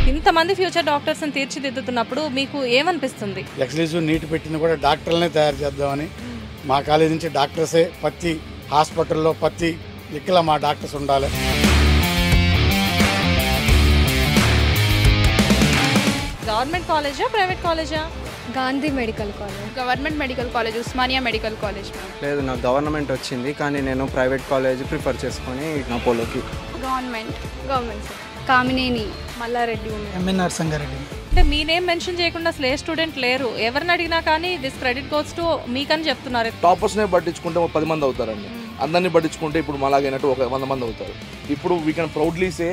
ఇంతమంది ఫ్యూచర్ డాక్టర్స్ని తీర్చిదిద్దుతున్నప్పుడు మీకు ఏమనిపిస్తుంది? ఎక్స్క్లూజివ్ నీట్ పెట్టిన కూడా డాక్టర్లనే తయారు చేద్దామని మా కాలేజీ నుంచి డాక్టర్సే ప్రతి హాస్పిటల్లో ప్రతి దిక్కులా మా డాక్టర్స్ ఉండాలి. గవర్నమెంట్ కాలేజా ప్రైవేట్ కాలేజా? Gandhi medical college. Government medical college, Osmania medical college. లేదు, నాకు గవర్నమెంట్ వచ్చింది కానీ నేను ప్రైవేట్ కాలేజ్ ప్రిఫర్ చేసుకొని అపోలోకి. Government Kamineni Mallareddy, MNR Sangareddy. అంటే మీ నేమ్ మెన్షన్ చేయకుండా అసలు ఏ స్టూడెంట్ లేరు. ఎవరిని అడిగినా కానీ దిస్ క్రెడిట్ గోస్ టు మీకని చెప్తున్నారు. టాపర్స్నే పట్టించుకుంటే 10 మంది అవుతారండి. అందరినీ పట్టించుకుంటే ఇప్పుడు మాలాగైనట్టు 100 మంది అవుతారు. ఇప్పుడు వీ కెన్ ప్రౌడ్లీ సే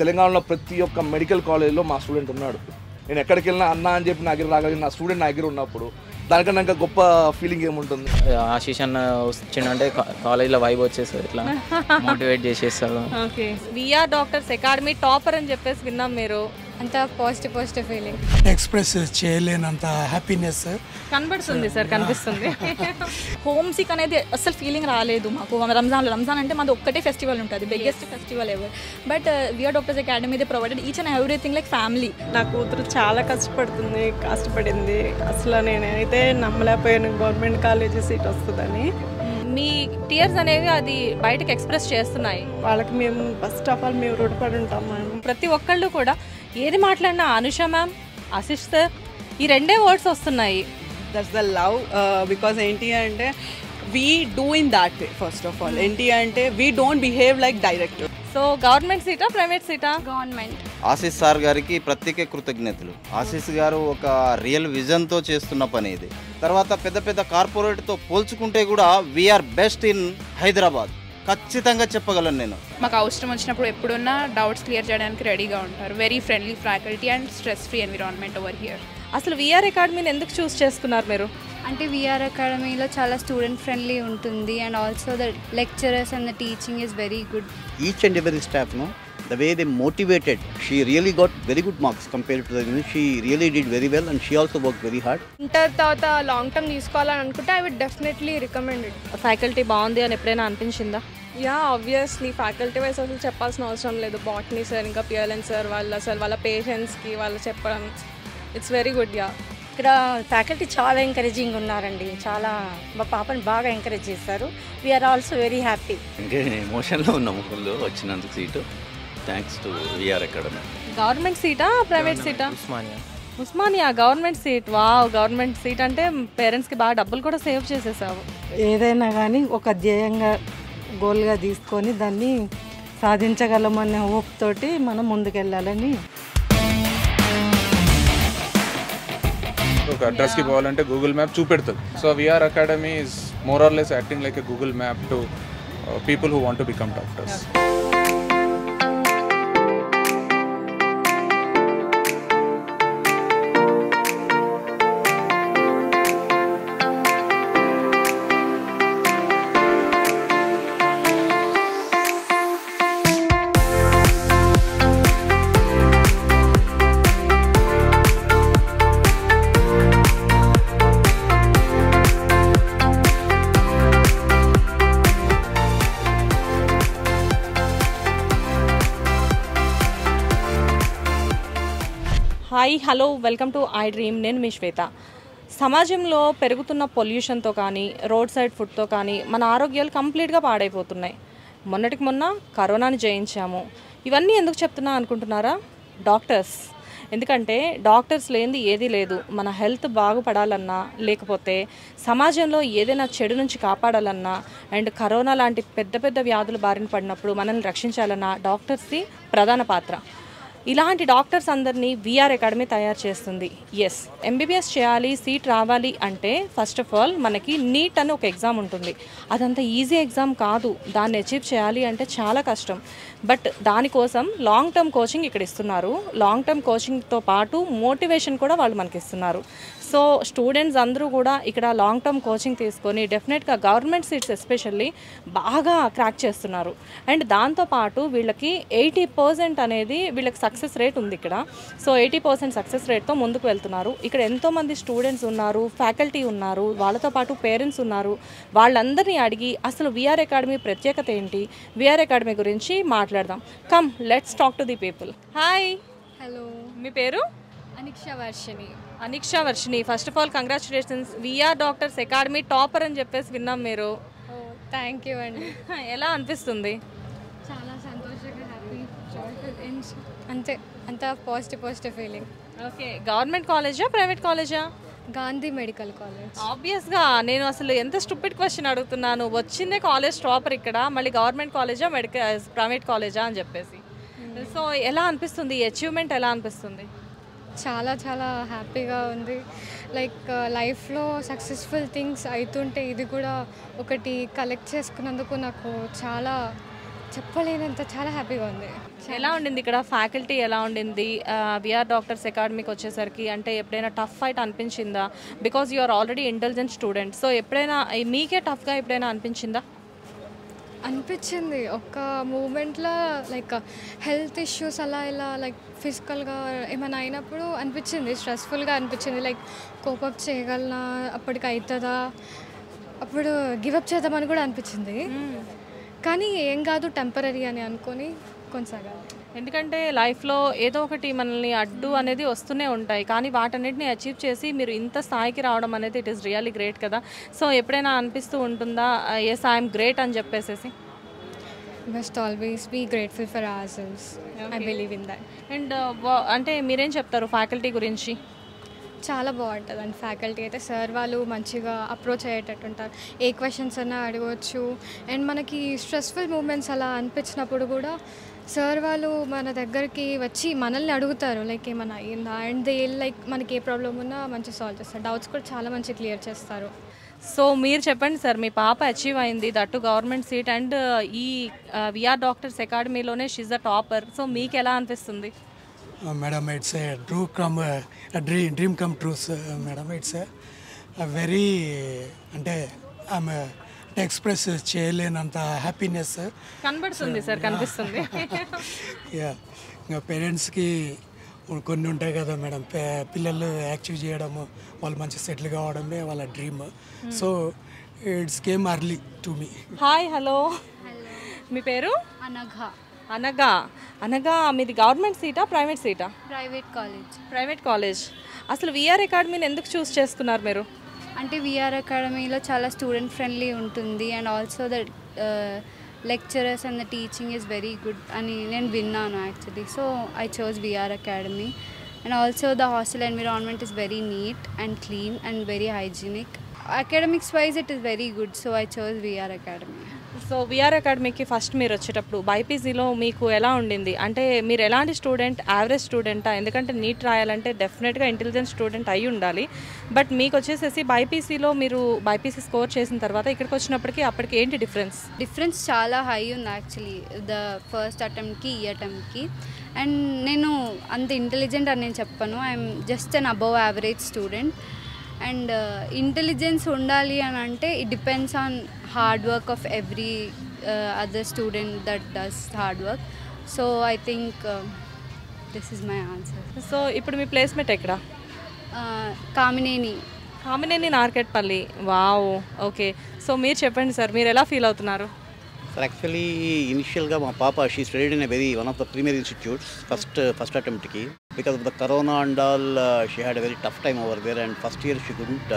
తెలంగాణలో ప్రతి ఒక్క మెడికల్ కాలేజ్లో మా స్టూడెంట్ ఉన్నాడు. నేను ఎక్కడికి వెళ్ళినా అన్న అని చెప్పి నా దగ్గర రాగలిగిన నా స్టూడెంట్ నా దగ్గర ఉన్నప్పుడు దానికన్నా ఇంకా గొప్ప ఫీలింగ్ ఏముంటుంది? ఆశీష్ అన్న వచ్చిందంటే కాలేజ్లో వైబ్ వచ్చేస్తుంది, ఇట్లా మోటివేట్ చేసేస్తారు. Okay, V R doctors academy topper అని చెప్పేసి విన్నాం. మీరు అంత పాజిటివ్ ఫీలింగ్ ఎక్స్ప్రెస్ చేయలేనంత హ్యాపీనెస్ కనబడుతుంది సార్, కనిపిస్తుంది. హోమ్ సిక్ అనేది అసలు ఫీలింగ్ రాలేదు మాకు. రంజాన్ అంటే మాది ఒక్కటే ఫెస్టివల్ ఉంటుంది, biggest festival ever. But V R doctors academy they provided each and everything like family. నా కూతురు చాలా కష్టపడింది. అసలు నేనైతే నమ్మలేకపోయాను గవర్నమెంట్ కాలేజీ సీట్ వస్తుందని. మీ టీయర్స్ అనేవి అది బయటకు ఎక్స్ప్రెస్ చేస్తున్నాయి. వాళ్ళకి మేము ఫస్ట్ ఆఫ్ ఆల్ మేము రుణపడి ఉంటాం. ప్రతి ఒక్కళ్ళు కూడా ఏది మాట్లాడినా అనుష మ్యామ్, ఆశిష్ సార్, ఈ రెండే వర్డ్స్ వస్తున్నాయి. That's the love. బికాజ్ ఏంటి అంటే we do in that way. First of all ఏంటి అంటే we don't behave like director. So government సీటా ప్రైవేట్ సీటా? గవర్నమెంట్. ఆశీష్ సార్ గారికి ప్రత్యేక కృతజ్ఞతలు. ఆశీష్ గారు ఒక రియల్ విజన్తో చేస్తున్న పని ఇది. తర్వాత పెద్ద కార్పొరేట్తో పోల్చుకుంటే కూడా వీఆర్ బెస్ట్ ఇన్ హైదరాబాద్ ఖచ్చితంగా చెప్పగలను నేను. మాకు అవసరం వచ్చినప్పుడు ఎప్పుడున్నా డౌట్స్ క్లియర్ చేయడానికి రెడీగా ఉంటారు. Very friendly faculty and stress free environment over here. అసలు విఆర్ అకాడమీని ఎందుకు చూస్ చేసుకున్నారు మీరు? అంటే విఆర్ అకాడమీలో చాలా స్టూడెంట్ ఫ్రెండ్లీ ఉంటుంది and also the lecturers and the teaching is very good. Each and every staff the way they motivated, she really got very good marks compared to the university. She really did very well and she also worked very hard. Inter తర్వాత long term తీసుకోవాలని అనుకుంటే I would definitely recommend it. Faculty బాగుంది అని ఎప్పుడైనా అనిపించిందా? Yeah, obviously faculty wise అసలు చెప్పాల్సిన అవసరం లేదు. బాటనీ సార్ ఇంకా పిఎల్ఎన్ సార్ వాళ్ళ పేషెంట్స్కి వాళ్ళు చెప్పడం ఇట్స్ వెరీ గుడ్. యా, ఇక్కడ ఫ్యాకల్టీ చాలా ఎంకరేజింగ్ ఉన్నారండి. చాలా మా పాపని బాగా ఎంకరేజ్ చేస్తారు. We are also very happy. అంటే ఎమోషన్లో ఉన్నాము ఫుల్ వచ్చినందుకు seat. Thanks to VR academy. Government సీటా ప్రైవేట్ సీటా? Osmania government seat. Wow, government seat అంటే పేరెంట్స్కి బాగా డబ్బులు కూడా సేవ్ చేసేసావు. ఏదైనా కానీ ఒక ధ్యేయంగా గోల్గా తీసుకొని దాన్ని సాధించగలమనే హోప్ తోటి మనం ముందుకెళ్ళాలని. ఒక అడ్రస్కి పోవాలంటే గూగుల్ మ్యాప్ చూపెడుతుంది. So V R academy is more or less acting like a Google map to people who want to become doctors. Hi, hello, welcome to I dream. నేను మీ శ్వేత. సమాజంలో పెరుగుతున్న పొల్యూషన్తో కానీ రోడ్ సైడ్ ఫుడ్తో కానీ మన ఆరోగ్యాలు కంప్లీట్గా పాడైపోతున్నాయి. మొన్నటికి మొన్న కరోనాని జయించాము. ఇవన్నీ ఎందుకు చెప్తున్నా అనుకుంటున్నారా? డాక్టర్స్. ఎందుకంటే డాక్టర్స్ లేనిది ఏదీ లేదు. మన హెల్త్ బాగుపడాలన్నా, లేకపోతే సమాజంలో ఏదైనా చెడు నుంచి కాపాడాలన్నా, అండ్ కరోనా లాంటి పెద్ద వ్యాధులు బారిన పడినప్పుడు మనల్ని రక్షించాలన్నా డాక్టర్స్ది ప్రధాన పాత్ర. ఇలాంటి డాక్టర్స్ అందరినీ విఆర్ అకాడమీ తయారు చేస్తుంది. ఎస్, ఎంబీబీఎస్ చేయాలి, సీట్ రావాలి అంటే ఫస్ట్ ఆఫ్ ఆల్ మనకి నీట్ అని ఒక ఎగ్జామ్ ఉంటుంది. అదంత ఈజీ ఎగ్జామ్ కాదు. దాన్ని అచీవ్ చేయాలి అంటే చాలా కష్టం. బట్ దానికోసం లాంగ్ టర్మ్ కోచింగ్ ఇక్కడ ఇస్తున్నారు. లాంగ్ టర్మ్ కోచింగ్తో పాటు మోటివేషన్ కూడా వాళ్ళు మనకి ఇస్తున్నారు. సో స్టూడెంట్స్ అందరూ కూడా ఇక్కడ లాంగ్ టర్మ్ కోచింగ్ తీసుకొని డెఫినెట్గా గవర్నమెంట్ సీట్స్ ఎస్పెషల్లీ బాగా క్రాక్ చేస్తున్నారు. అండ్ దాంతోపాటు వీళ్ళకి 80% అనేది వీళ్ళకి సక్సెస్ రేట్ ఉంది ఇక్కడ. సో 80% సక్సెస్ రేట్తో ముందుకు వెళ్తున్నారు. ఇక్కడ ఎంతోమంది స్టూడెంట్స్ ఉన్నారు, ఫ్యాకల్టీ ఉన్నారు, వాళ్ళతో పాటు పేరెంట్స్ ఉన్నారు. వాళ్ళందరినీ అడిగి అసలు విఆర్ అకాడమీ ప్రత్యేకత ఏంటి, విఆర్ అకాడమీ గురించి మాట్లాడదాం. Come let's talk to the people. Hi. Hello. మీ పేరు? Aniksha Varshini. Aniksha Varshini, first of all congratulations. VR doctors academy topper అని చెప్పేసి విన్నాం మీరు. థ్యాంక్ యూ అండి. ఎలా అనిపిస్తుంది? చాలా సంతోషంగా, హ్యాపీ, అంతే, అంత పాజిటివ్ ఫీలింగ్. ఓకే, గవర్నమెంట్ కాలేజా, ప్రైవేట్ కాలేజా? Gandhi medical college. ఆబ్వియస్గా నేను అసలు ఎంత స్టూపిడ్ క్వశ్చన్ అడుగుతున్నాను. వచ్చిందే కాలేజ్ టాపర్ ఇక్కడ, మళ్ళీ గవర్నమెంట్ కాలేజా ప్రైవేట్ కాలేజా అని చెప్పేసి. సో ఎలా అనిపిస్తుంది, అచీవ్మెంట్ ఎలా అనిపిస్తుంది? చాలా చాలా హ్యాపీగా ఉంది. లైక్ లైఫ్లో సక్సెస్ఫుల్ థింగ్స్ అవుతుంటే ఇది కూడా ఒకటి కలెక్ట్ చేసుకున్నందుకు నాకు చాలా చెప్పలేనంత చాలా హ్యాపీగా ఉంది. ఎలా ఉండింది ఇక్కడ ఫ్యాకల్టీ, ఎలా ఉండింది విఆర్ డాక్టర్స్ అకాడమీకి వచ్చేసరికి? అంటే ఎప్పుడైనా టఫ్ ఫైట్ అనిపించిందా? Because you are already intelligent student. So ఎప్పుడైనా మీకే టఫ్గా ఎప్పుడైనా అనిపించిందా? అనిపించింది ఒక మూమెంట్లో, లైక్ హెల్త్ ఇష్యూస్ అలా ఇలా లైక్ ఫిజికల్గా ఏమైనా అయినప్పుడు అనిపించింది, స్ట్రెస్ఫుల్గా అనిపించింది. లైక్ కోపప్ చేయగలనా, అప్పటికి అవుతుందా, అప్పుడు గివప్ చేద్దామని కూడా అనిపించింది. కానీ ఏం కాదు, టెంపరీ అని అనుకొని కొనసాగాలి. ఎందుకంటే లైఫ్లో ఏదో ఒకటి మనల్ని అడ్డు అనేది వస్తూనే ఉంటాయి, కానీ వాటన్నిటిని అచీవ్ చేసి మీరు ఇంత స్థాయికి రావడం అనేది ఇట్ ఈస్ రియల్లీ గ్రేట్ కదా. సో ఎప్పుడైనా అనిపిస్తూ ఉంటుందా ఎస్ ఐఎమ్ గ్రేట్ అని చెప్పేసి? Must always be grateful for ourselves. I believe in that. And అంటే మీరేం చెప్తారు ఫ్యాకల్టీ గురించి? చాలా బాగుంటుంది అండి ఫ్యాకల్టీ అయితే. సార్ వాళ్ళు మంచిగా అప్రోచ్ అయ్యేటట్టు ఉంటారు, ఏ క్వశ్చన్స్ అన్నా అడగవచ్చు. అండ్ మనకి స్ట్రెస్ఫుల్ మూమెంట్స్ అలా అనిపించినప్పుడు కూడా సార్ వాళ్ళు మన దగ్గరికి వచ్చి మనల్ని అడుగుతారు, లైక్ ఏమైనా అయ్యిందా, అండ్ దే లైక్ మనకి ఏ ప్రాబ్లం ఉన్నా మంచిగా సాల్వ్ చేస్తారు, డౌట్స్ కూడా చాలా మంచిగా క్లియర్ చేస్తారు. సో మీరు చెప్పండి సార్, మీ పాప అచీవ్ అయింది, దట్టు గవర్నమెంట్ సీట్, అండ్ ఈ విఆర్ డాక్టర్స్ అకాడమీలోనే షీజ్ ద టాపర్. సో మీకు ఎలా అనిపిస్తుంది? Madam, it's a dream come trues madam. It's very అంటే ఆమె ఎక్స్ప్రెస్ చేయలేనంత హ్యాపీనెస్ కనబడుతుంది సార్, కనిపిస్తుంది. యా, ఇంకా పేరెంట్స్కి కొన్ని ఉంటాయి కదా మేడం, పిల్లలు యాక్టివ్ చేయడము, వాళ్ళు మంచి సెటిల్ కావడమే వాళ్ళ dream. So it's came early to me. Hi. Hello. మీ పేరు? అనఘా. అనగా మీది గవర్నమెంట్ సీటా, ప్రైవేట్ సీటా? Private college. అసలు విఆర్ అకాడమీని ఎందుకు చూస్ చేసుకున్నారు మీరు? అంటే విఆర్ అకాడమీలో చాలా స్టూడెంట్ ఫ్రెండ్లీ ఉంటుంది, and also the lecturers and the teaching is very good అని నేను విన్నాను actually. So I chose VR academy. And also the hostel environment is very neat and clean and very hygienic. Academics wise it is very good, so I chose VR academy. So VR అకాడమీకి first మీరు వచ్చేటప్పుడు బైపీసీలో మీకు ఎలా ఉండింది? అంటే మీరు ఎలాంటి student, average స్టూడెంటా? ఎందుకంటే నీట్ రాయాలంటే డెఫినెట్గా ఇంటెలిజెంట్ స్టూడెంట్ అయి ఉండాలి. బట్ మీకు వచ్చేసేసి బైపీసీలో మీరు బైపీసీ స్కోర్ చేసిన తర్వాత ఇక్కడికి వచ్చినప్పటికీ అప్పటికి ఏంటి డిఫరెన్స్ చాలా హై ఉంది యాక్చువల్లీ, ద ఫస్ట్ అటెంప్ట్కి ఈ అటెంప్ట్కి. అండ్ నేను అంత ఇంటెలిజెంట్ అని నేను చెప్పను, I'm just an above average student. And intelligence ఉండాలి అని అంటే it depends on hard work of every other student that does hard work. So I think this is my answer. So ఇప్పుడు మీ placement ఎక్కడ? Kamineni Narketpally. Wow, okay. So మీరు చెప్పండి sir, మీరు ఎలా feel అవుతున్నారు? సార్ యాక్చువల్లీ ఇనిషియల్గా మా పాప she studied in a very one of the premier institutes first అటెంప్ట్కి. Because of the corona and all, she had a very tough time over there, and first year she couldn't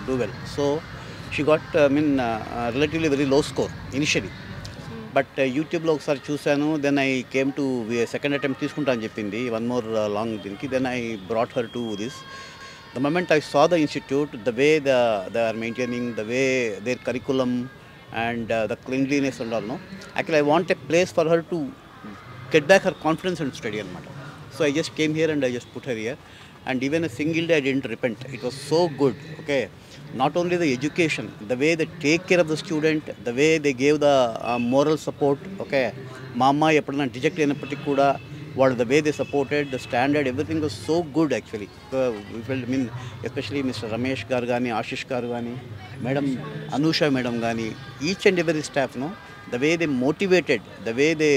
do well. So she got relatively very low score initially. But YouTube lo okasari chusanu, then I came to second attempt తీసుకుంటా అని చెప్పింది, one more long దీనికి. Then I brought her to this. The moment I saw the institute, the way they are maintaining, the way their curriculum and the cleanliness and all, no, actually I want a place for her to get back her confidence and study anamata. So I just came here and I just put her here, and even a single day I didn't repent. It was so good. Okay, not only the education, the way they take care of the student, the way they gave the moral support. Okay, mama ఎప్పుడైనా డిజెక్ట్ అయినప్పటికీ కూడా What the way they supported, the standard, everything was so good actually. We felt, I mean, especially Mr. Ramesh Gargani, Ashish Gargani, Madam Anusha Madam Gani, each and every staff, no, the way they motivated, the way they,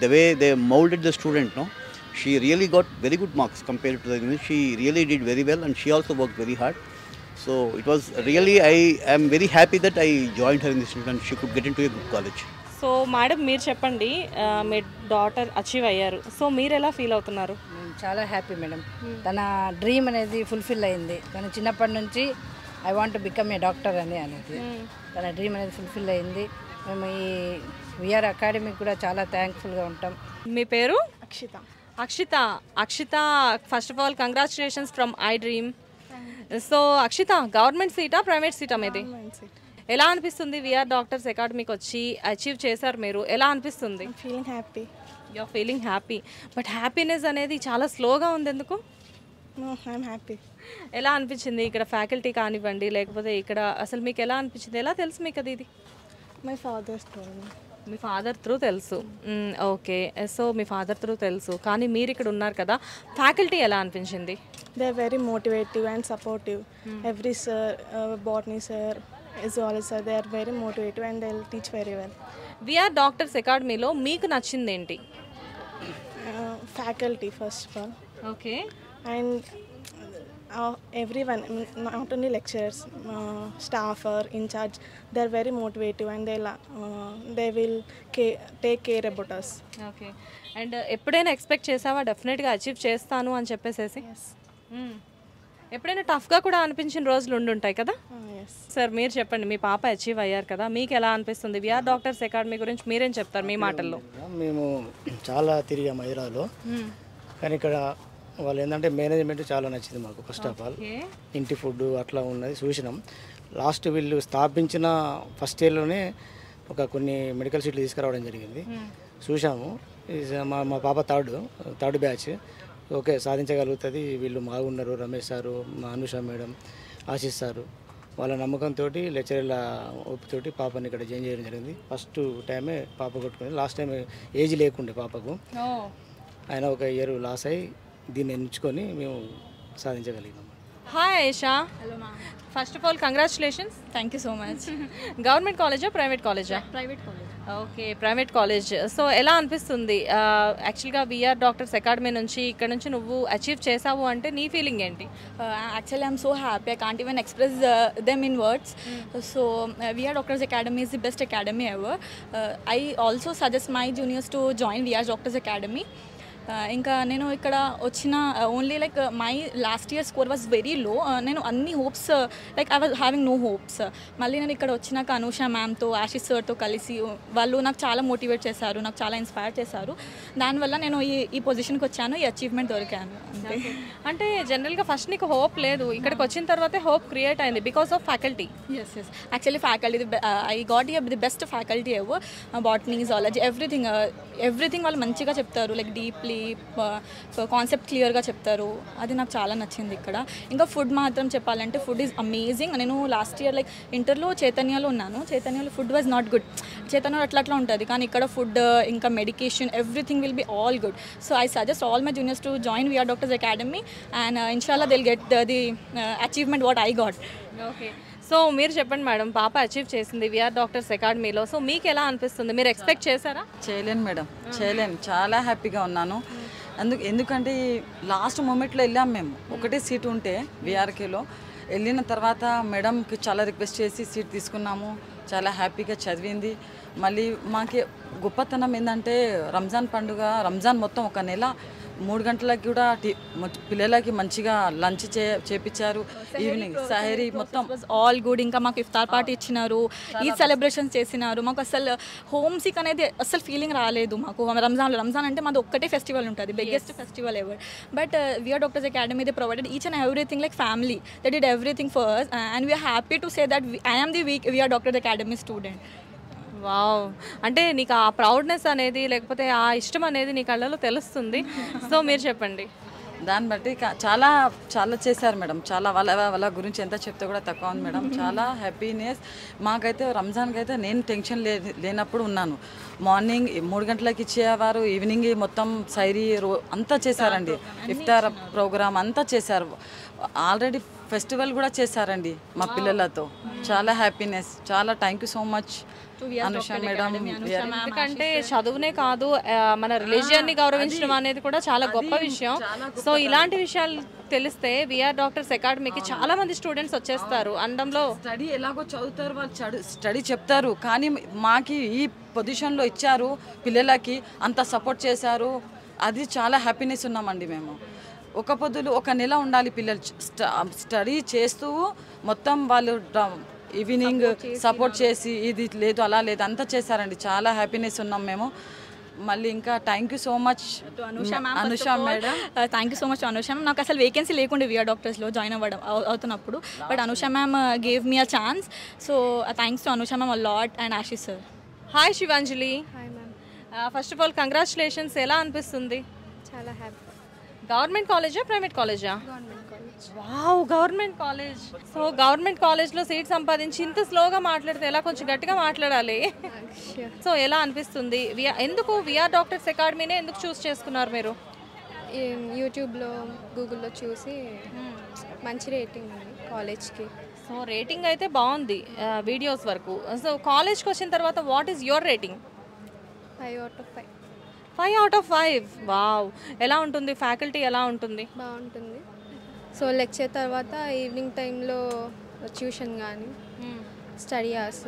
the way they molded the student, no, she really got very good marks compared to the, she really did very well, and she also worked very hard. So it was really, I am very happy that I joined her in this institute and she could get into a good college. So madam మీరు చెప్పండి, మీ daughter achieve అయ్యారు, so మీరు ఎలా feel అవుతున్నారు? చాలా happy madam. తన dream అనేది fulfil అయింది. తను చిన్నప్పటి నుంచి I want become a doctor అనేది తన డ్రీమ్ అనేది ఫుల్ఫిల్ అయింది. మేము ఈ విఆర్ అకాడమీకి కూడా చాలా థ్యాంక్ఫుల్గా ఉంటాం. మీ పేరు? Akshita. Akshita first of all congratulations from I dream. So Akshita, government సీటా ప్రైవేట్ సీటా మీది? ఎలా అనిపిస్తుంది విఆర్ డాక్టర్స్ అకాడమీకి వచ్చి అచీవ్ చేశారు మీరు, ఎలా అనిపిస్తుంది? Feeling happy. You're feeling happy, but happiness అనేది చాలా స్లోగా ఉంది, ఎందుకు? I'm happy. ఎలా అనిపించింది ఇక్కడ ఫ్యాకల్టీ కానివ్వండి, లేకపోతే ఇక్కడ అసలు మీకు ఎలా అనిపించింది? ఎలా తెలుసు మీకు అది? ఇది మై ఫాదర్స్ టోల్డ్ మీ. మీ ఫాదర్ త్రూ తెలుసు. ఓకే, సో మీ ఫాదర్ త్రూ తెలుసు, కానీ మీరు ఇక్కడ ఉన్నారు కదా, ఫ్యాకల్టీ ఎలా అనిపించింది? They are very motivative and supportive. Every sir, botany sir, zoology sir, they are very motivative and they'll teach very well. V R doctors అకాడమీలో మీకు నచ్చింది ఏంటి? Faculty first of all. Okay. And everyone, not only lecturers, staff or in charge, they are very motivative and they will take care about us. Okay. And ఎప్పుడైనా expect చేసావా డెఫినెట్గా achieve చేస్తాను అని చెప్పేసేసి? ఎప్పుడైనా టఫ్గా కూడా అనిపించిన రోజులు ఉండుంటాయి కదా? సార్ మీరు చెప్పండి, మీ పాప అచీవ్ అయ్యారు కదా, మీకు ఎలా అనిపిస్తుంది? విఆర్ డాక్టర్స్ అకాడమీ గురించి మీరేం చెప్తారు మీ మాటల్లో? మేము చాలా తిరిగాము హైదరాబాద్లో, కానీ ఇక్కడ వాళ్ళు ఏంటంటే మేనేజ్మెంట్ చాలా నచ్చింది మాకు. ఫస్ట్ ఆఫ్ ఆల్ ఇంటి ఫుడ్ అట్లా ఉన్నది చూసినాం. లాస్ట్ వీళ్ళు స్థాపించిన ఫస్ట్ ఇయర్లోనే కొన్ని మెడికల్ సీట్లు తీసుకురావడం జరిగింది, చూసాము. మా పాప థర్డ్ బ్యాచ్. ఓకే, సాధించగలుగుతుంది, వీళ్ళు బాగున్నారు, రమేష్ సారు, మా అనుష మేడం, ఆశీష్ సారు, వాళ్ళ నమ్మకంతో లెక్చరర్ల ఒప్పితోటి పాపని ఇక్కడ జాయిన్ చేయడం జరిగింది. ఫస్ట్ టైమే పాప కొట్టుకుంది, లాస్ట్ టైం ఏజ్ లేకుండే పాపకు, ఆయన ఒక ఇయర్ లాస్ అయ్యి దీన్ని ఎంచుకొని మేము సాధించగలిగినాం. Hi Ayesha. Hello ma'am. First of all congratulations. Thank you so much. Government కాలేజా ప్రైవేట్ కాలేజా? Private college. Okay, private college. So ఎలా అనిపిస్తుంది? యాక్చువల్గా విఆర్ డాక్టర్స్ అకాడమీ నుంచి ఇక్కడ నుంచి నువ్వు అచీవ్ చేసావు అంటే నీ ఫీలింగ్ ఏంటి? Actually, I'm so happy. I can't even express them in words. So, VR Doctors Academy is the best academy ever. I also suggest my juniors to join VR Doctors Academy. ఇంకా నేను ఇక్కడ వచ్చిన only like my last year score was very low. నేను అన్ని hopes like I was having no hopes. మళ్ళీ నేను ఇక్కడ వచ్చినాక అనూష మ్యామ్తో, ఆశీష్ సార్తో కలిసి వాళ్ళు నాకు చాలా మోటివేట్ చేశారు, నాకు చాలా ఇన్స్పైర్ చేశారు. దానివల్ల నేను ఈ పొజిషన్కి వచ్చాను, ఈ అచీవ్మెంట్ దొరికాను. అంతే. అంటే జనరల్గా ఫస్ట్ నీకు హోప్ లేదు, ఇక్కడికి వచ్చిన తర్వాతే హోప్ క్రియేట్ అయింది because of faculty. Yes actually faculty I got the best faculty ever. Botany, zoology, everything వాళ్ళు మంచిగా చెప్తారు, లైక్ డీప్లీ కాన్సెప్ట్ క్లియర్గా చెప్తారు. అది నాకు చాలా నచ్చింది ఇక్కడ. ఇంకా ఫుడ్ మాత్రం చెప్పాలంటే ఫుడ్ ఈజ్ అమేజింగ్. నేను లాస్ట్ ఇయర్ లైక్ ఇంటర్లో చైతన్యలో ఉన్నాను. చైతన్యలో ఫుడ్ వాజ్ నాట్ గుడ్. చైతన్యలో అట్లా ఉంటుంది, కానీ ఇక్కడ ఫుడ్ ఇంకా medication everything will be all good. So I suggest all my juniors to join VR doctors academy and ఇన్షాల్లా they'll get the achievement what I got. Okay, so మీరు చెప్పండి madam, పాప అచీవ్ చేసింది విఆర్ డాక్టర్స్ అకాడమీలో, so మీకు ఎలా అనిపిస్తుంది? మీరు ఎక్స్పెక్ట్ చేశారా? చేయలేను మేడం, చేయలేను. చాలా హ్యాపీగా ఉన్నాను. ఎందుకంటే లాస్ట్ మూమెంట్లో వెళ్ళాం మేము. ఒకటే సీట్ ఉంటే విఆర్కేలో వెళ్ళిన తర్వాత మేడంకి చాలా రిక్వెస్ట్ చేసి సీట్ తీసుకున్నాము. చాలా హ్యాపీగా చదివింది. మళ్ళీ మాకి గొప్పతనం ఏంటంటే రంజాన్ మొత్తం ఒక నెల 3 గంటలకు కూడా పిల్లలకి మంచిగా లంచ్ చేపించారు. ఈవినింగ్ సహరీ మొత్తం ఆల్ గుడ్. ఇంకా మాకు ఇఫ్తార్ పార్టీ ఇచ్చినారు, ఈద్ సెలబ్రేషన్స్ చేసినారు. మాకు అసలు హోమ్ సిక్ అనేది అసలు ఫీలింగ్ రాలేదు మాకు. రంజాన్ అంటే మాది ఒక్కటే ఫెస్టివల్ ఉంటుంది, biggest festival ever. But V R doctors academy they provided each and everything like family. They did everything for us and we are happy to say that I am the VR Doctors Academy student. Wow, అంటే నీకు ఆ proudness అనేది లేకపోతే ఆ ఇష్టం అనేది నీ కళ్ళలో తెలుస్తుంది. సో మీరు చెప్పండి. దాన్ని బట్టి చాలా చాలా చేశారు మేడం. చాలా వాళ్ళ గురించి ఎంత చెప్తే కూడా తక్కువ ఉంది మేడం. చాలా హ్యాపీనెస్ మాకైతే. రంజాన్కి అయితే నేను టెన్షన్ లేనప్పుడు ఉన్నాను. మార్నింగ్ 3 గంటలకు ఇచ్చేవారు, ఈవినింగ్ మొత్తం సైరీ అంతా చేశారండి. ఇఫ్తార్ ప్రోగ్రామ్ అంతా చేశారు. ఆల్రెడీ ఫెస్టివల్ కూడా చేశారండి మా పిల్లలతో. చాలా హ్యాపీనెస్. చాలా thank you so much Anusha madam. ఎందుకంటే చదువునే కాదు, మన రిలీజియన్ని గౌరవించడం అనేది కూడా చాలా గొప్ప విషయం. సో ఇలాంటి విషయాలు తెలిస్తే విఆర్ డాక్టర్స్ అకాడమీకి చాలా మంది స్టూడెంట్స్ వచ్చేస్తారు. అండంలో స్టడీ ఎలాగో చదువుతారు వాళ్ళు, స్టడీ చెప్తారు, కానీ మాకి ఈ పొజిషన్లో ఇచ్చారు, పిల్లలకి అంత సపోర్ట్ చేశారు. అది చాలా హ్యాపీనెస్ ఉన్నామండి మేము. ఒక పొద్దులు 1 నెల ఉండాలి పిల్లలు స్టడీ చేస్తూ, మొత్తం వాళ్ళు ఈవినింగ్ సపోర్ట్ చేసి ఇది లేదు అలా లేదు అంతా చేశారండి. చాలా హ్యాపీనెస్ ఉన్నాం మేము. మళ్ళీ ఇంకా thank you so much Anusha madam. Thank you so much Anusha ma'am. నాకు అసలు వేకెన్సీ లేకుండే విఆర్ డాక్టర్స్లో జాయిన్ అవుతున్నప్పుడు, but Anusha ma'am gave me a chance. So thanks to Anusha ma'am a lot and Ashish sir. Hi Shivanjali. Hi ma'am. First of all congratulations. ఎలా అనిపిస్తుంది? చాలా happy. Government కాలేజా, private కాలేజా? Government college. Wow, government college. So government కాలేజ్లో seat సంపాదించి ఇంత స్లోగా మాట్లాడితే ఎలా? కొంచెం గట్టిగా మాట్లాడాలి. సో ఎలా అనిపిస్తుంది? ఎందుకు విఆర్ డాక్టర్స్ అకాడమీనే ఎందుకు చూస్ చేసుకున్నారు మీరు? యూట్యూబ్లో, గూగుల్లో చూసి మంచి రేటింగ్ ఉంది కాలేజ్కి. సో రేటింగ్ అయితే బాగుంది వీడియోస్ వరకు. సో కాలేజ్కి వచ్చిన తర్వాత what is your rating? 5 out of 5. 5 out of 5. Wow. ఎలా ఉంటుంది? ఫ్యాకల్టీ ఎలా ఉంటుంది? బాగుంటుంది. సో లెక్చర్ తర్వాత ఈవినింగ్ టైంలో ట్యూషన్ కానీ స్టడీ అవర్స్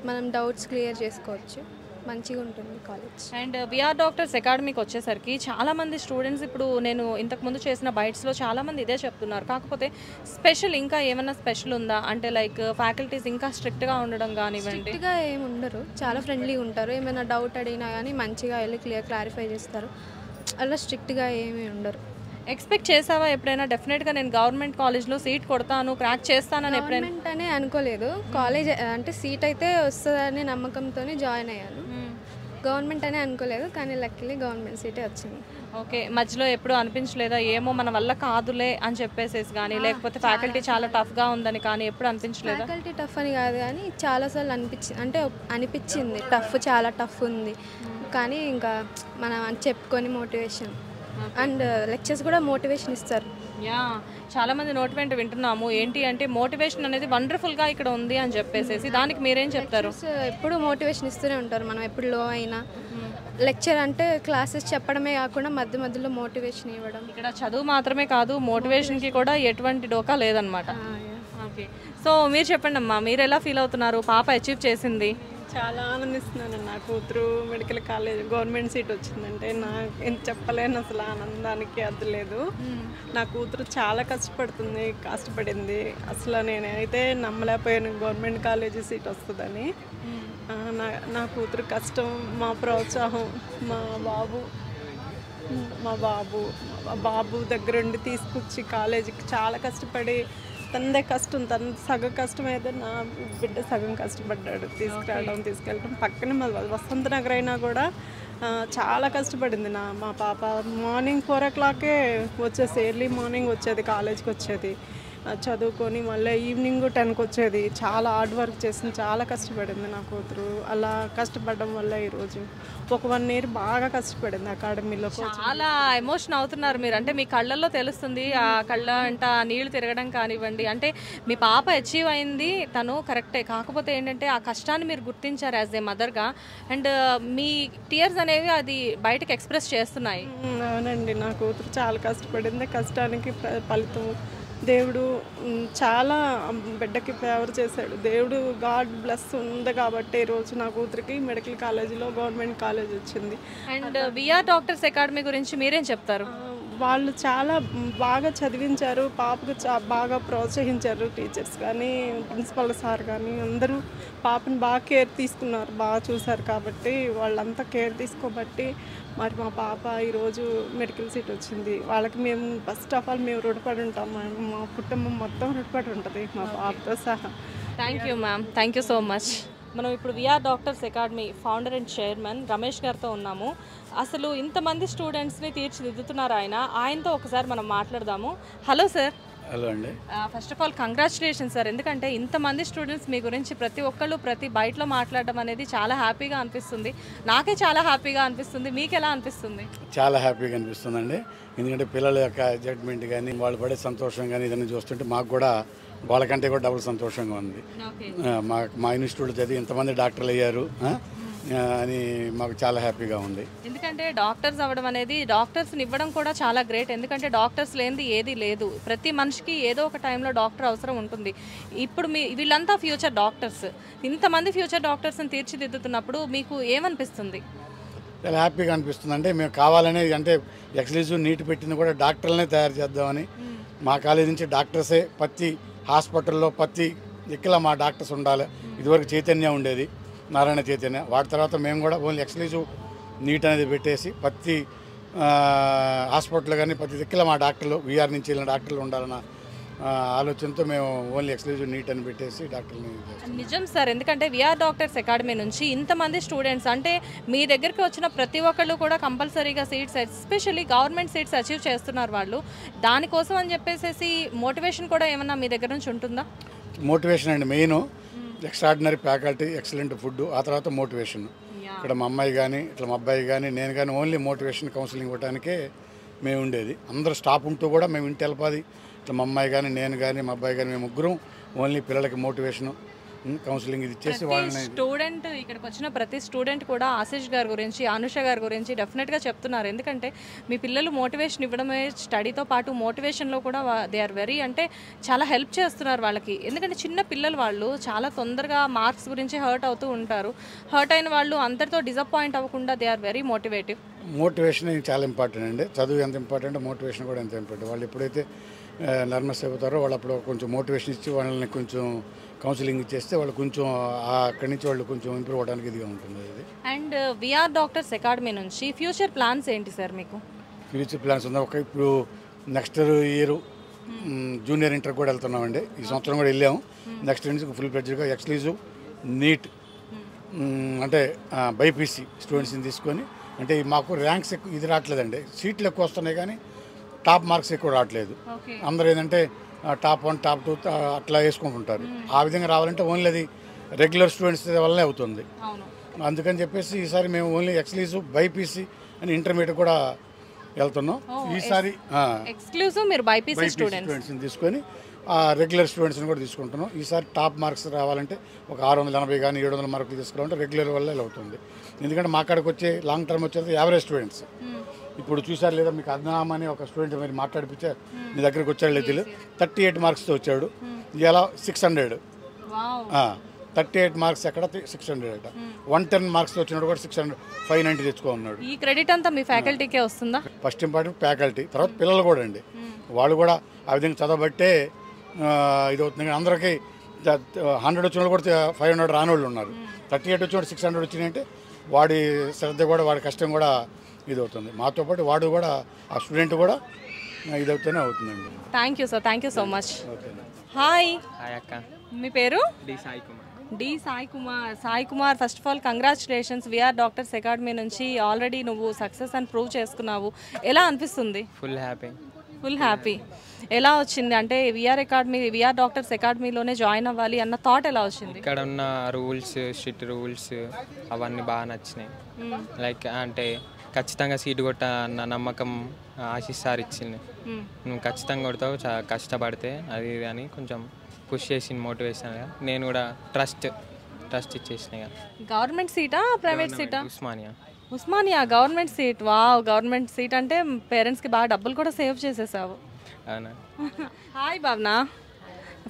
మనం డౌట్స్ క్లియర్ చేసుకోవచ్చు. మంచిగా ఉంటుంది కాలేజ్. అండ్ విఆర్ డాక్టర్స్ అకాడమీకి వచ్చేసరికి చాలామంది స్టూడెంట్స్, ఇప్పుడు నేను ఇంతకుముందు చేసిన బైట్స్లో చాలామంది ఇదే చెప్తున్నారు. కాకపోతే స్పెషల్ ఇంకా ఏమైనా స్పెషల్ ఉందా అంటే లైక్ ఫ్యాకల్టీస్ ఇంకా స్ట్రిక్ట్గా ఉండడం కానివ్వండి? స్ట్రిక్ట్గా ఏమి ఉండరు, చాలా ఫ్రెండ్లీగా ఉంటారు. ఏమైనా డౌట్ అడిగినా కానీ మంచిగా వెళ్ళి క్లారిఫై చేస్తారు. అలా స్ట్రిక్ట్గా ఏమీ ఉండరు. ఎక్స్పెక్ట్ చేసావా ఎప్పుడైనా డెఫినెట్గా నేను గవర్నమెంట్ కాలేజ్లో సీట్ కొడతాను, క్రాక్ చేస్తానని ఎప్పుడైనా? గవర్నమెంట్ అనే అనుకోలేదు. కాలేజ్ అంటే సీట్ అయితే వస్తుందనే నమ్మకంతో జాయిన్ అయ్యాను. గవర్నమెంట్ అనే అనుకోలేదు, కానీ లక్కీలీ గవర్నమెంట్ సీటే వచ్చింది. ఓకే. మధ్యలో ఎప్పుడు అనిపించలేదా ఏమో మన వల్ల కాదులే అని చెప్పేసేసి కానీ, లేకపోతే ఫ్యాకల్టీ చాలా టఫ్గా ఉందని కానీ ఎప్పుడు అనిపించలేదా? ఫ్యాకల్టీ టఫ్ అని కాదు, కానీ చాలాసార్లు అనిపించింది టఫ్, చాలా టఫ్ ఉంది. కానీ ఇంకా మనం చెప్పుకొని మోటివేషన్ అండ్ లెక్చర్స్ కూడా మోటివేషన్ ఇస్తారు. యా, చాలామంది నోటివేట్ వింటున్నాము. ఏంటి అంటే మోటివేషన్ అనేది వండర్ఫుల్గా ఇక్కడ ఉంది అని చెప్పేసి, దానికి మీరేం చెప్తారు? ఎప్పుడు మోటివేషన్ ఇస్తూనే ఉంటారు. మనం ఎప్పుడు లో అయినా లెక్చర్ అంటే క్లాసెస్ చెప్పడమే కాకుండా మధ్య మధ్యలో మోటివేషన్ ఇవ్వడం. ఇక్కడ చదువు మాత్రమే కాదు, మోటివేషన్కి కూడా ఎటువంటి డోకా లేదనమాట. ఓకే. సో మీరు చెప్పండి అమ్మా, మీరు ఎలా ఫీల్ అవుతున్నారు? పాప అచీవ్ చేసింది. చాలా ఆనందిస్తున్నాను. నా కూతురు మెడికల్ కాలేజ్ గవర్నమెంట్ సీట్ వచ్చిందంటే నాకు ఎంత చెప్పలేను, అసలు ఆనందానికి అది లేదు. నా కూతురు చాలా కష్టపడింది. అసలు నేనైతే నమ్మలేకపోయాను గవర్నమెంట్ కాలేజీ సీట్ వస్తుందని. నా కూతురు కష్టం, మా ప్రోత్సాహం, మా బాబు దగ్గరుండి తీసుకొచ్చి కాలేజీకి చాలా కష్టపడి, తనదే కష్టం, తన సగం కష్టం అయితే నా బిడ్డ సగం కష్టపడ్డాడు తీసుకెళ్ళడం. పక్కనే వసంత నగర్ అయినా కూడా చాలా కష్టపడింది మా పాప. మార్నింగ్ 4 o'clockకే వచ్చేసి, ఎర్లీ మార్నింగ్ వచ్చేది, కాలేజ్కి వచ్చేది, చదువుకొని మళ్ళీ ఈవినింగ్ 10కి వచ్చేది. చాలా హార్డ్ వర్క్ చేసింది, చాలా కష్టపడింది నా కూతురు. అలా కష్టపడడం వల్ల ఈరోజు ఒక 1 year బాగా కష్టపడింది అకాడమీలో. చాలా ఎమోషన్ అవుతున్నారు మీరు, అంటే మీ కళ్ళల్లో తెలుస్తుంది. ఆ కళ్ళ అంట నీళ్లు తిరగడం కానివ్వండి. అంటే మీ పాప అచీవ్ అయింది, తను కరెక్టే. కాకపోతే ఏంటంటే ఆ కష్టాన్ని మీరు గుర్తించారు యాజ్ ఏ మదర్గా, అండ్ మీ టీయర్స్ అనేవి అది బయటకు ఎక్స్ప్రెస్ చేస్తున్నాయి. అవునండి, నా కూతురు చాలా కష్టపడింది. కష్టానికి ఫలితం దేవుడు చాలా బిడ్డకి ఫేవర్ చేశాడు. దేవుడు గాడ్ బ్లెస్ ఉంది కాబట్టి ఈరోజు నా కూతురికి మెడికల్ కాలేజీలో గవర్నమెంట్ కాలేజ్ వచ్చింది. అండ్ విఆర్ డాక్టర్స్ అకాడమీ గురించి మీరేం చెప్తారు? వాళ్ళు చాలా బాగా చదివించారు, పాపకు బాగా ప్రోత్సహించారు. టీచర్స్ కానీ, ప్రిన్సిపల్ సార్ కానీ అందరూ పాపని బాగా కేర్ తీసుకున్నారు, బాగా చూశారు. కాబట్టి వాళ్ళంతా కేర్ తీసుకోబట్టి మరి మా పాప ఈరోజు మెడికల్ సీట్ వచ్చింది. వాళ్ళకి మేము ఫస్ట్ ఆఫ్ ఆల్ మేము రుణపడి ఉంటాం. మా కుటుంబం మొత్తం రుణపడి ఉంటుంది మా పాపతో సహా. Thank you ma'am, thank you so much. మనం ఇప్పుడు V R doctors academy founder and chairman Ramesh గారితో ఉన్నాము. అసలు ఇంతమంది స్టూడెంట్స్ని తీర్చిదిద్దుతున్నారు ఆయనతో ఒకసారి మనం మాట్లాడదాము. Hello sir. హలో అండి. First of all congratulations sir, ఎందుకంటే ఇంతమంది స్టూడెంట్స్ మీ గురించి ప్రతి ఒక్కళ్ళు ప్రతి బయటలో మాట్లాడడం అనేది చాలా హ్యాపీగా అనిపిస్తుంది. నాకే చాలా హ్యాపీగా అనిపిస్తుంది. మీకు ఎలా అనిపిస్తుంది? చాలా హ్యాపీగా అనిపిస్తుందండి. ఎందుకంటే పిల్లల యొక్క జడ్జ్మెంట్ కానీ వాళ్ళు పడే సంతోషం కానీ ఇదన్నీ చూస్తుంటే మాకు కూడా వాళ్ళకంటే కూడా డబుల్ సంతోషంగా ఉంది. మా ఇన్స్టిట్యూట్ చదివి ఇంతమంది డాక్టర్లు అయ్యారు అని మాకు చాలా హ్యాపీగా ఉంది. ఎందుకంటే డాక్టర్స్ అవ్వడం అనేది డాక్టర్స్ని ఇవ్వడం కూడా చాలా గ్రేట్. ఎందుకంటే డాక్టర్స్ లేనిది ఏది లేదు. ప్రతి మనిషికి ఏదో ఒక టైంలో డాక్టర్ అవసరం ఉంటుంది. ఇప్పుడు వీళ్ళంతా ఫ్యూచర్ డాక్టర్స్. ఇంతమంది ఫ్యూచర్ డాక్టర్స్ని తీర్చిదిద్దుతున్నప్పుడు మీకు ఏమనిపిస్తుంది? చాలా హ్యాపీగా అనిపిస్తుంది. అంటే మేము కావాలనే అంటే ఎక్స్క్లూజివ్ నీట్ పెట్టింది కూడా డాక్టర్లనే తయారు చేద్దామని. మా కాలేజీ నుంచి డాక్టర్సే ప్రతి హాస్పిటల్లో ప్రతి దిక్కులా మా డాక్టర్స్ ఉండాలి. ఇదివరకు చైతన్య ఉండేది, నారాయణ చైతన్య. వాటి తర్వాత మేము కూడా ఓన్లీ ఎక్స్క్లూజివ్ నీట్ అనేది పెట్టేసి ప్రతి హాస్పిటల్ కానీ ప్రతి దిక్కులా మా డాక్టర్లు వీఆర్ నుంచి వెళ్ళిన డాక్టర్లు ఉండాలన్న ఆలోచనతో మేము ఓన్లీ ఎక్స్క్లూజివ్ నీట్ అని పెట్టేసి డాక్టర్ని. నిజం సార్, ఎందుకంటే విఆర్ డాక్టర్స్ అకాడమీ నుంచి ఇంతమంది స్టూడెంట్స్ అంటే మీ దగ్గరికి వచ్చిన ప్రతి ఒక్కళ్ళు కూడా కంపల్సరీగా seats especially government seats achieve చేస్తున్నారు వాళ్ళు. దానికోసం అని చెప్పేసి మోటివేషన్ కూడా ఏమన్నా మీ దగ్గర నుంచి ఉంటుందా? మోటివేషన్ అండి main. Extraordinary faculty, excellent food, ఆ తర్వాత మోటివేషన్. ఇక్కడ మా అమ్మాయి కానీ ఇట్లా మా అబ్బాయి కానీ నేను కానీ ఓన్లీ మోటివేషన్ కౌన్సిలింగ్ ఇవ్వడానికే మేము ఉండేది. అందరూ స్టాఫ్ ఉంటూ కూడా మేము ఇంటి వెళ్ళిపోది. ఇట్లా మా అమ్మాయి కానీ నేను కానీ మా అబ్బాయి కానీ మేము ముగ్గురం ఓన్లీ పిల్లలకి మోటివేషను కౌన్సిలింగ్ ఇది ఇచ్చేసి వాళ్ళని. స్టూడెంట్ ఇక్కడికి వచ్చిన ప్రతి స్టూడెంట్ కూడా ఆశీష్ గారి గురించి, అనుష గారి గురించి డెఫినెట్గా చెప్తున్నారు. ఎందుకంటే మీ పిల్లలు మోటివేషన్ ఇవ్వడమే స్టడీతో పాటు మోటివేషన్లో కూడా దే ఆర్ వెరీ అంటే చాలా హెల్ప్ చేస్తున్నారు వాళ్ళకి. ఎందుకంటే చిన్న పిల్లలు వాళ్ళు చాలా తొందరగా మార్క్స్ గురించి హర్ట్ అవుతూ ఉంటారు. హర్ట్ అయిన వాళ్ళు అందరితో డిసప్పాయింట్ అవ్వకుండా they are very motivative. Motivation చాలా ఇంపార్టెంట్ అండి. చదువు ఎంత ఇంపార్టెంట్, మోటివేషన్ కూడా ఎంత ఇంపార్టెంట్. వాళ్ళు ఎప్పుడైతే నర్వస్ అయిపోతారో వాళ్ళు అప్పుడు కొంచెం మోటివేషన్ ఇచ్చి వాళ్ళని కొంచెం కౌన్సిలింగ్ ఇచ్చేస్తే వాళ్ళు కొంచెం అక్కడి నుంచి వాళ్ళు కొంచెం ఇంప్రూవ్ అవ్వడానికి ఇదిగా ఉంటుంది. ఇది అండ్ విఆర్ డాక్టర్స్ అకాడమీ నుంచి ఫ్యూచర్ ప్లాన్స్ ఏంటి సార్ మీకు? ఫ్యూచర్ ప్లాన్స్ ఉందా? ఇప్పుడు నెక్స్ట్ ఇయర్ జూనియర్ ఇంటర్ కూడా వెళ్తున్నామండి. ఈ సంవత్సరం కూడా వెళ్ళాము. నెక్స్ట్ నుంచి ఫుల్ ఫ్లెడ్జ్గా ఎక్స్క్లూజివ్ నీట్ అంటే బైపీసీ స్టూడెంట్స్ని తీసుకొని, అంటే మాకు ర్యాంక్స్ ఎక్కువ ఇది రావట్లేదండి. సీట్లు ఎక్కువ వస్తున్నాయి కానీ టాప్ మార్క్స్ ఎక్కువ రావట్లేదు. అందరూ ఏంటంటే టాప్ 1 టాప్ 2 అట్లా వేసుకుంటుంటారు. ఆ విధంగా రావాలంటే ఓన్లీ అది రెగ్యులర్ స్టూడెంట్స్ వల్లనే అవుతుంది. అందుకని చెప్పేసి ఈసారి మేము ఓన్లీ ఎక్స్క్లూజివ్ బైపీసీ అని ఇంటర్మీడియట్ కూడా వెళ్తున్నాం. ఈసారి ఎక్స్క్లూజివ్ మీరు బైపీసీ స్టూడెంట్స్ని తీసుకొని రెగ్యులర్ స్టూడెంట్స్ని కూడా తీసుకుంటున్నాం. ఈసారి టాప్ మార్క్స్ రావాలంటే ఒక 680 కానీ 700 మార్కులు తీసుకోవాలంటే రెగ్యులర్ వల్ల ఇలా అవుతుంది. ఎందుకంటే మా కాడికి వచ్చే లాంగ్ టర్మ్ వచ్చేది యావరేజ్ స్టూడెంట్స్. ఇప్పుడు చూసారు లేదా మీకు అద్నామ్ అని ఒక స్టూడెంట్ మీరు మాట్లాడిపించే మీ దగ్గరికి వచ్చాడు లేదు 38 మార్క్స్తో వచ్చాడు. ఇలా 600 38 మార్క్స్ ఎక్కడ 600 అట. 110 మార్క్స్తో వచ్చినాడు కూడా 600 590 తెచ్చుకో ఉన్నాడు. ఈ క్రెడిట్ అంతా మీ ఫ్యాకల్టీకే వస్తుందా? ఫస్ట్ ఇంపార్టెంట్ ఫ్యాకల్టీ, తర్వాత పిల్లలు కూడా అండి. వాళ్ళు కూడా ఆ విధంగా చదవబట్టే ఇది అవుతుంది. అందరికీ 100 వచ్చిన వాళ్ళు కూడా 500 రాని వాళ్ళు ఉన్నారు. 38 వచ్చిన 600 వచ్చినాయంటే వాడి శ్రద్ధ కూడా వాడి కష్టం కూడా ఇది అవుతుంది. మాతో పాటు వాడు కూడా ఆ స్టూడెంట్ కూడా ఇది అవుతూనే అవుతుందండి. Thank you sir, thank you so much. Hi అక్క, మీ పేరు? D Sai Kumar. D Sai Kumar. Sai Kumar, first of all congratulations. VR doctors academy నుంచి ఆల్రెడీ నువ్వు సక్సెస్ అని ప్రూవ్ చేసుకున్నావు. ఎలా అనిపిస్తుంది? Full happy. Full happy. ఎలా వచ్చింది అంటే విఆర్ డాక్టర్స్ అకాడమీలోనే జాయిన్ అవ్వాలి అన్న థాట్ ఎలా వచ్చింది? ఇక్కడ ఉన్న రూల్స్, స్ట్రిక్ట్ రూల్స్ అవన్నీ బాగా నచ్చినాయి. లైక్ అంటే ఖచ్చితంగా సీటు కొట్ట అన్న నమ్మకం ఆశీష్ సార్ ఇచ్చింది. నువ్వు ఖచ్చితంగా కొడతావు, కష్టపడితే అది ఇది అని కొంచెం పుష్ చేసింది మోటివేషన్గా. నేను కూడా ట్రస్ట్ ఇచ్చేసిన. గవర్నమెంట్ సీటా ప్రైవేట్ సీటా? Osmania government seat. Wow, government seat అంటే పేరెంట్స్కి బాగా డబ్బులు కూడా సేవ్ చేసేసావు. అవునా? Hi Bhavana,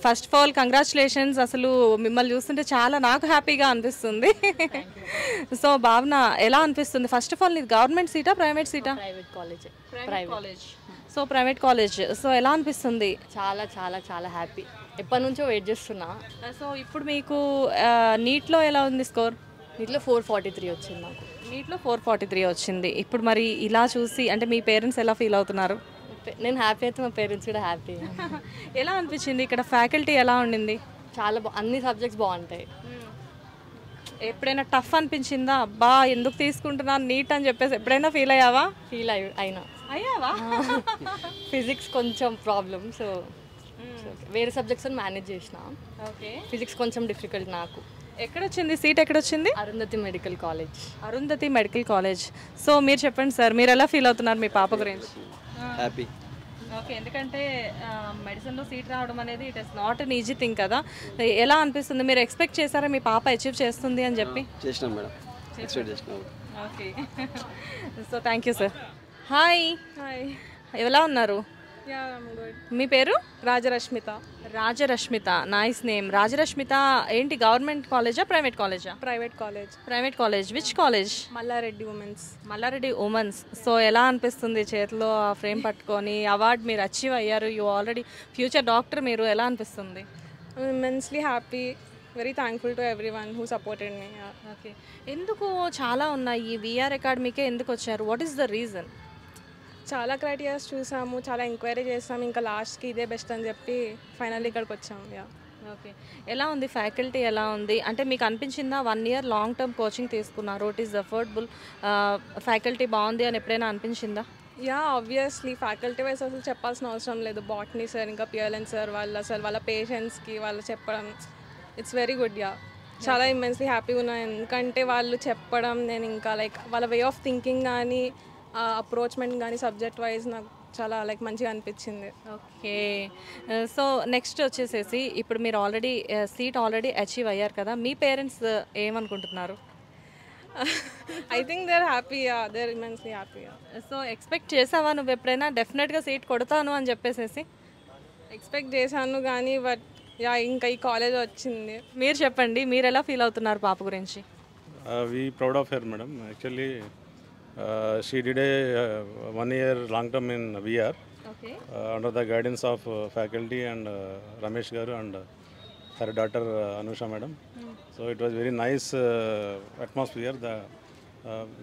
first of all congratulations. అసలు మిమ్మల్ని చూస్తుంటే చాలా నాకు హ్యాపీగా అనిపిస్తుంది. సో భావన, ఎలా అనిపిస్తుంది? ఫస్ట్ ఆఫ్ ఆల్ నీది గవర్నమెంట్ సీటా ప్రైవేట్ సీటా? Private college. So private college. So ఎలా అనిపిస్తుంది? చాలా చాలా చాలా హ్యాపీ. ఎప్పటి నుంచో వెయిట్ చేస్తున్నా. సో ఇప్పుడు మీకు నీట్లో ఎలా ఉంది స్కోర్? నీట్లో 443 వచ్చింది నాకు. నీట్లో 443 వచ్చింది. ఇప్పుడు మరి ఇలా చూసి అంటే మీ పేరెంట్స్ ఎలా ఫీల్ అవుతున్నారు? నేను హ్యాపీ అయితే మా పేరెంట్స్ కూడా హ్యాపీ. ఎలా అనిపించింది? ఇక్కడ ఫ్యాకల్టీ ఎలా ఉండింది? చాలా అన్ని సబ్జెక్ట్స్ బాగుంటాయి. ఎప్పుడైనా టఫ్ అనిపించిందా? అబ్బా ఎందుకు తీసుకుంటున్నాను నీట్ అని చెప్పేసి ఎప్పుడైనా ఫీల్ అయ్యావా? అయినా అయ్యావా? ఫిజిక్స్ కొంచెం ప్రాబ్లం, సో వేరే సబ్జెక్ట్స్ మేనేజ్ చేసిన. ఓకే. ఫిజిక్స్ కొంచెం డిఫికల్ట్ నాకు. ఎక్కడొచ్చింది సీట్? ఎక్కడొచ్చింది? Arundhati medical college. Arundhati medical college. So మీరు చెప్పండి సార్, మీరు ఎలా ఫీల్ అవుతున్నారు మీ పాప గురించి? హ్యాపీ. ఓకే, ఎందుకంటే మెడిసిన్లో సీట్ రావడం అనేది it is not an easy thing కదా. ఎలా అనిపిస్తుంది? మీరు ఎక్స్పెక్ట్ చేశారా మీ పాప అచీవ్ చేస్తుంది అని చెప్పి? చేసినాం మేడం, ఎక్స్పెక్ట్ చేసినాం. Okay, so thank you sir. Hi. Hi. ఎలా ఉన్నారు? Yeah, I'm good. మీ పేరు? రాజరశ్మిత. రాజరశ్మిత, నైస్ నేమ్. రాజరశ్మిత ఏంటి, గవర్నమెంట్ కాలేజా ప్రైవేట్ కాలేజా? Private college. Private college. Which college? Malla Reddy women's. Malla Reddy women's. So ఎలా అనిపిస్తుంది చేతిలో ఆ ఫ్రేమ్ పట్టుకొని అవార్డు మీరు అచీవ్ అయ్యారు, యూ ఆల్రెడీ ఫ్యూచర్ డాక్టర్ మీరు, ఎలా అనిపిస్తుంది? I'm immensely happy, very thankful to every one who supported me. Okay, ఎందుకు చాలా ఉన్నాయి, విఆర్ అకాడమీకే ఎందుకు వచ్చారు? What is the reason? చాలా క్రైటీరియాస్ చూసాము, చాలా ఎంక్వైరీ చేసాము, ఇంకా లాస్ట్కి ఇదే బెస్ట్ అని చెప్పి ఫైనల్లీ ఇక్కడికి వచ్చాము. యా. ఓకే, ఎలా ఉంది ఫ్యాకల్టీ, ఎలా ఉంది అంటే మీకు అనిపించిందా 1 year లాంగ్ టర్మ్ కోచింగ్ తీసుకున్నారు, ఇట్ ఈస్ అఫోర్డబుల్, ఫ్యాకల్టీ బాగుంది అని ఎప్పుడైనా అనిపించిందా? యా, ఆబ్వియస్లీ ఫ్యాకల్టీ వైజ్ అసలు చెప్పాల్సిన అవసరం లేదు. బాటనీ సార్ ఇంకా పిఎల్ఎన్ సార్ వాళ్ళు అసలు వాళ్ళ పేషెంట్స్కి వాళ్ళు చెప్పడం ఇట్స్ వెరీ గుడ్. యా, చాలా ఇమ్మెన్స్లీ హ్యాపీగా ఉన్నాను, ఎందుకంటే వాళ్ళు చెప్పడం నేను ఇంకా లైక్ వాళ్ళ వే ఆఫ్ థింకింగ్ కానీ అప్రోచ్మెంట్ కానీ సబ్జెక్ట్ వైజ్ నాకు చాలా లైక్ మంచిగా అనిపించింది. ఓకే, సో నెక్స్ట్ వచ్చేసేసి ఇప్పుడు మీరు ఆల్రెడీ సీట్ ఆల్రెడీ అచీవ్ అయ్యారు కదా, మీ పేరెంట్స్ ఏమనుకుంటున్నారు? I think they are happy. They are immensely happy. So expect చేసావా నువ్వు ఎప్పుడైనా డెఫినెట్గా సీట్ కొడతాను అని చెప్పేసి? ఎక్స్పెక్ట్ చేశాను కానీ బట్ యా ఇంకా ఈ కాలేజ్ వచ్చింది. మీరు చెప్పండి, మీరు ఎలా ఫీల్ అవుతున్నారు పాప గురించి? We proud of her, madam. Actually, she did a 1 year long term in VR. Okay. Under the guidance of faculty and Ramesh Garu and her daughter Anusha, madam. So it was very nice atmosphere.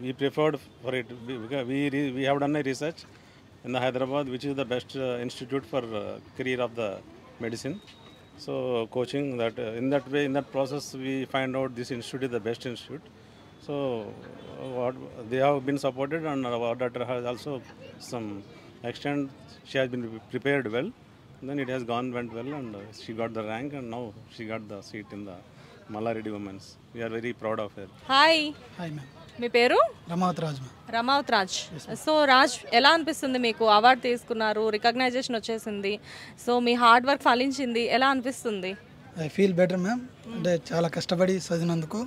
We preferred for it because we have done a research in the Hyderabad, which is the best institute for career of the medicine. So coaching that in that way, in that process, we find out this institute is the best institute. So what they have been supported, and our daughter has also some extent. She has been prepared well. Then it has went well, and she got the rank, and now she got the seat in the Malla-Reddy Women's. We are very proud of her. Hi. Hi, ma'am. మీ పేరు? Ramavath Raj. Ramavath Raj. So Raj, ఎలా అనిపిస్తుంది మీకు? Award తీసుకున్నారు, recognition వచ్చేసింది, so మీ hard work ఫలించింది, ఎలా అనిపిస్తుంది? I feel better ma'am. అంటే చాలా కష్టపడి చదివినందుకు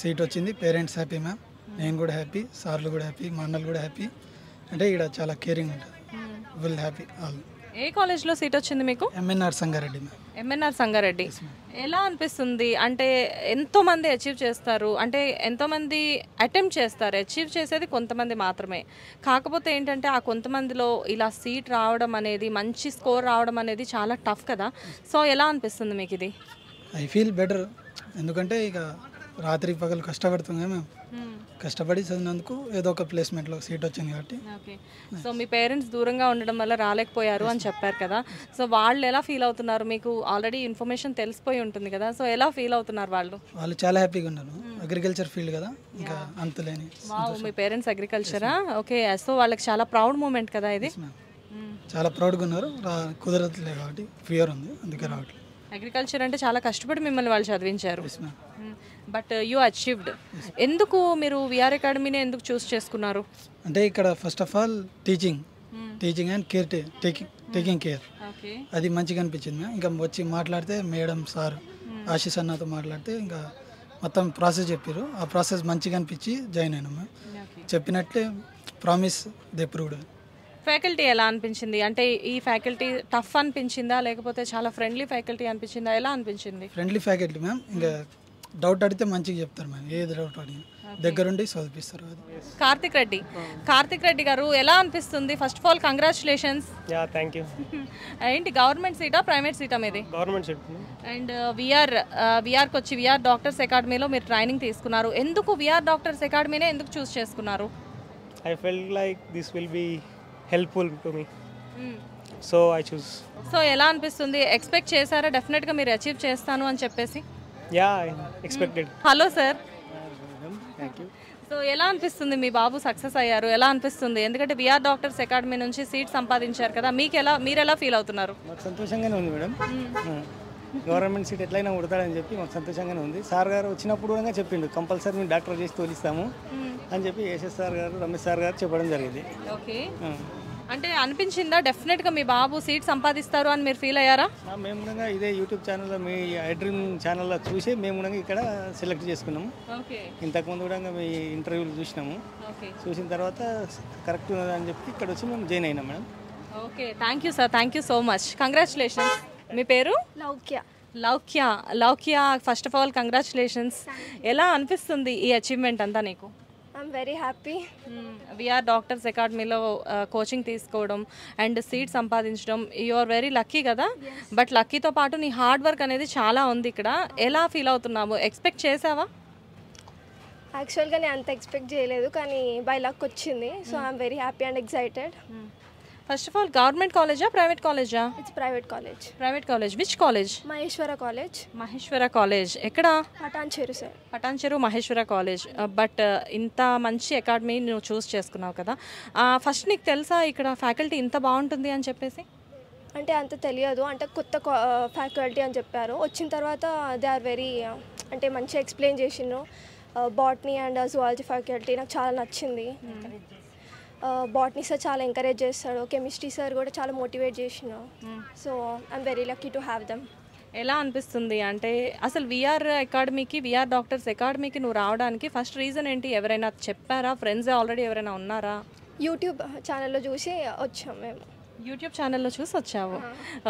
సీట్ వచ్చింది. పేరెంట్స్ హ్యాపీ మ్యామ్, నేను కూడా హ్యాపీ, సార్లు కూడా హ్యాపీ, మా అన్నలు కూడా హ్యాపీ. అంటే ఇక్కడ చాలా కేరింగ్ ఉంటుంది. Will happy all. ఏ కాలేజ్లో సీట్ వచ్చింది మీకు? MNR Sangareddy ma'am. MNR Sangareddy. ఎలా అనిపిస్తుంది? అంటే ఎంతోమంది అచీవ్ చేస్తారు, అంటే ఎంతోమంది అటెంప్ట్ చేస్తారు, అచీవ్ చేసేది కొంతమంది మాత్రమే. కాకపోతే ఏంటంటే ఆ కొంతమందిలో ఇలా సీట్ రావడం అనేది, మంచి స్కోర్ రావడం అనేది చాలా టఫ్ కదా. సో ఎలా అనిపిస్తుంది మీకు ఇది? ఐ ఫీల్ బెటర్, ఎందుకంటే ఇక రాత్రి పగలు కష్టపడుతుంది మేము, కష్టపడి చదివినందుకు ఏదో ఒక ప్లేస్మెంట్లో సీట్ వచ్చింది కాబట్టి. ఓకే, సో మీ పేరెంట్స్ దూరంగా ఉండడం వల్ల రాలేకపోయారు అని చెప్పారు కదా, సో వాళ్ళు ఎలా ఫీల్ అవుతున్నారు? మీకు ఆల్రెడీ ఇన్ఫర్మేషన్ తెలిసిపోయి ఉంటుంది కదా, సో ఎలా ఫీల్ అవుతున్నారు వాళ్ళు? వాళ్ళు చాలా హ్యాపీగా ఉన్నారు. అగ్రికల్చర్ ఫీల్డ్ కదా, ఇంకా అంతులేని. మీ పేరెంట్స్ అగ్రికల్చరా? ఓకే, సో వాళ్ళకి చాలా ప్రౌడ్ మూమెంట్ కదా ఇది. చాలా ప్రౌడ్గా ఉన్నారు. కుదరట్లేదు కాబట్టి ఫియర్ ఉంది, అందుకే రావట్లేదు. అగ్రికల్చర్ అంటే చాలా కష్టపడి మిమ్మల్ని వాళ్ళు చదివించారు, బట్ యూ అచీవ్డ్. ఎందుకు మీరు విఆర్ అకాడమీని ఎందుకు చూస్ చేసుకున్నారు? అంటే ఇక్కడ first of all teaching and care taking care, అది మంచిగా అనిపించింది. ఇంకా వచ్చి మాట్లాడితే మేడం సార్ ఆశీష్ అన్నతో మాట్లాడితే ఇంకా మొత్తం ప్రాసెస్ చెప్పారు. ఆ ప్రాసెస్ మంచిగా అనిపించి జాయిన్ అయినాము. చెప్పినట్లే ప్రామిస్ దే ప్రూవ్డ్. ఫ్యాకల్టీ ఎలా అనిపించింది? అంటే ఈ ఫ్యాకల్టీ టఫ్ అనిపించిందా, లేకపోతే చాలా ఫ్రెండ్లీ ఫ్యాకల్టీ అనిపించిందా, ఎలా అనిపించింది? Friendly faculty ma'am. ఇంకా డౌట్ అడిగితే మంచిగా చెప్తారు మ్యామ్, ఏది డౌట్ అడిగినా దగ్గరుండి చదివిస్తారు. కార్తిక్ రెడ్డి గారు, ఎలా అనిపిస్తుంది? First of all congratulations. Thank you. ఏంటి, గవర్నమెంట్ సీటా ప్రైవేట్ సీటా మీది? Government seat. అండ్ విఆర్కి వచ్చి విఆర్ డాక్టర్స్ అకాడమీలో మీరు ట్రైనింగ్ తీసుకున్నారు. ఎందుకు విఆర్ డాక్టర్స్ అకాడమీనే ఎందుకు చూస్ చేసుకున్నారు? I felt like this will be helpful to me, so I choose. So ఎలా అనిపిస్తుంది? ఎక్స్పెక్ట్ చేశారా డెఫినెట్గా మీరు అచీవ్ చేస్తాను అని చెప్పేసి? Yeah, expected. Hello sir. Thank you. So ఎలా అనిపిస్తుంది మీ బాబు సక్సెస్ అయ్యారు, ఎలా అనిపిస్తుంది? ఎందుకంటే విఆర్ డాక్టర్స్ అకాడమీ నుంచి సీట్ సంపాదించారు కదా, మీరు ఎలా ఫీల్ అవుతున్నారు? మాకు సంతోషంగానే ఉంది మేడం. గవర్నమెంట్ సీట్ ఎట్లయినా కొడతాడని చెప్పి మాకు సంతోషంగానే ఉంది. సార్ గారు వచ్చినప్పుడు కూడా చెప్పిండు కంపల్సరీ మేము డాక్టర్ చేసి తోలిస్తాము అని చెప్పి ఎస్ఎస్ సార్ గారు, రమేష్ సార్ గారు చెప్పడం జరిగింది. ఓకే, అంటే అనిపించిందా డెఫినెట్గా మీ బాబు సీట్ సంపాదిస్తారు అని మీరు ఫీల్ అయ్యారా? మేము కూడా ఇదే యూట్యూబ్ ఛానల్లో మీ ఐడ్రీమ్ ఛానల్లో చూసి మేము కూడా ఇక్కడ సెలెక్ట్ చేసుకున్నాము. ఇంతకుముందు కూడా మీ ఇంటర్వ్యూలు చూసినాము. చూసిన తర్వాత కరెక్ట్ ఉన్నదని చెప్పి ఇక్కడ వచ్చి మేము జాయిన్ అయినాం madam. Okay, thank you sir, thank you so much, congratulations. మీ పేరు? Laukya. Laukya, first of all congratulations. ఎలా అనిపిస్తుంది ఈ అచీవ్మెంట్ అంతా నీకు? I'm very happy. VR doctors అకాడమీలో కోచింగ్ తీసుకోవడం అండ్ సీట్ సంపాదించడం, యు ఆర్ వెరీ లక్కీ కదా. బట్ లక్కీతో పాటు నీ హార్డ్ వర్క్ అనేది చాలా ఉంది ఇక్కడ. ఎలా ఫీల్ అవుతున్నావు? ఎక్స్పెక్ట్ చేసావా? యాక్చువల్గా నేను అంత ఎక్స్పెక్ట్ చేయలేదు, కానీ బై లక్ వచ్చింది. So I'm very happy and excited. First of all government కాలేజా, ప్రైవేట్ కాలేజా? It's private college. Private college. Which college? Maheshwara college. Maheshwara college ఎక్కడ? Patancheru sir. Patancheru Maheshwara college. But ఇంత మంచి అకాడమీ నువ్వు చూస్ చేసుకున్నావు కదా, ఫస్ట్ నీకు తెలుసా ఇక్కడ ఫ్యాకల్టీ ఇంత బాగుంటుంది అని చెప్పేసి? అంటే అంత తెలియదు, అంటే కొత్త ఫ్యాకల్టీ అని చెప్పారు. వచ్చిన తర్వాత దే ఆర్ వెరీ అంటే మంచిగా ఎక్స్ప్లెయిన్ చేసిండ్రు. బాటనీ అండ్ జువాలజీ ఫ్యాకల్టీ నాకు చాలా నచ్చింది. బాటనీ సార్ చాలా ఎంకరేజ్ చేస్తాడు, కెమిస్ట్రీ సార్ కూడా చాలా మోటివేట్ చేసిన. So I'm very lucky to have dum. ఎలా అనిపిస్తుంది అంటే అసలు విఆర్ అకాడమీకి, విఆర్ డాక్టర్స్ అకాడమీకి నువ్వు రావడానికి ఫస్ట్ రీజన్ ఏంటి? ఎవరైనా చెప్పారా? ఫ్రెండ్స్ ఆల్రెడీ ఎవరైనా ఉన్నారా? యూట్యూబ్ ఛానల్లో చూసి వచ్చాం మేము. యూట్యూబ్ ఛానల్లో చూసి వచ్చావు.